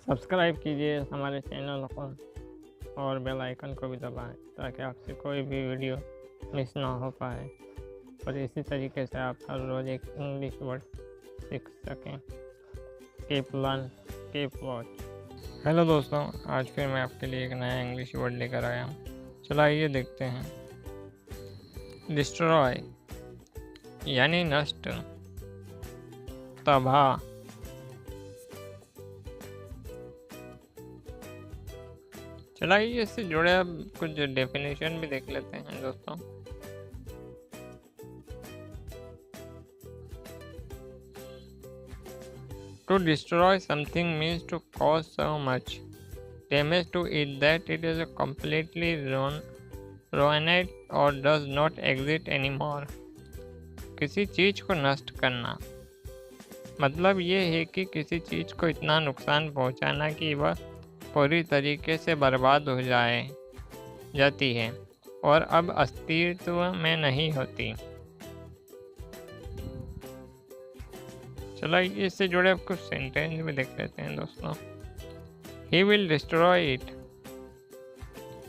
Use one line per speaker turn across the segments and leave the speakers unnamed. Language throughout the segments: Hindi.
सब्सक्राइब कीजिए हमारे चैनल को और बेल आइकन को भी दबाएं ताकि आपसे कोई भी वीडियो मिस ना हो पाए और इसी तरीके से आप हर रोज़ एक इंग्लिश वर्ड सीख सकें। Keep learn keep watch. Hello दोस्तों, आज फिर मैं आपके लिए एक नया इंग्लिश वर्ड लेकर आया हूँ। चलो आइए देखते हैं। डिस्ट्रॉय यानी नष्ट, तबाह। चलाइए इससे जुड़े अब कुछ डेफिनेशन भी देख लेते हैं दोस्तों। To destroy something means to cause so much damage to it that it is completely ruined or does not exist anymore। किसी चीज़ को नष्ट करना मतलब ये है कि किसी चीज़ को इतना नुकसान पहुंचाना कि वह पूरी तरीके से बर्बाद हो जाती है और अब अस्तित्व में नहीं होती। चलो इससे जुड़े अब कुछ सेंटेंस भी देख लेते हैं दोस्तों। He will destroy it,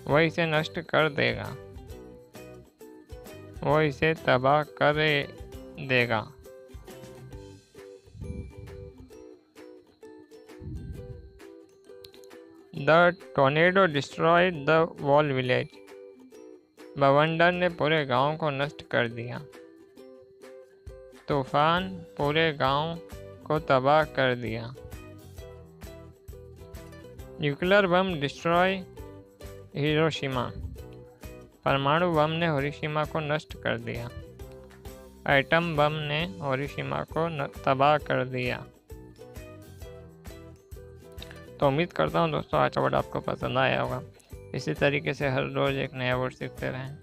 वह इसे नष्ट कर देगा, वो इसे तबाह कर देगा। The tornado destroyed the whole village, बवंडर ने पूरे गांव को नष्ट कर दिया। तूफान पूरे गांव को तबाह कर दिया। न्यूक्लियर बम डिस्ट्रॉय हिरोशिमा, परमाणु बम ने हिरोशिमा को नष्ट कर दिया। एटम बम ने हिरोशिमा को तबाह कर दिया। तो उम्मीद करता हूँ दोस्तों आज का वर्ड आपको पसंद आया होगा। इसी तरीके से हर रोज़ एक नया वर्ड सीखते रहें।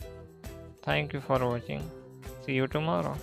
Thank you for watching. See you tomorrow.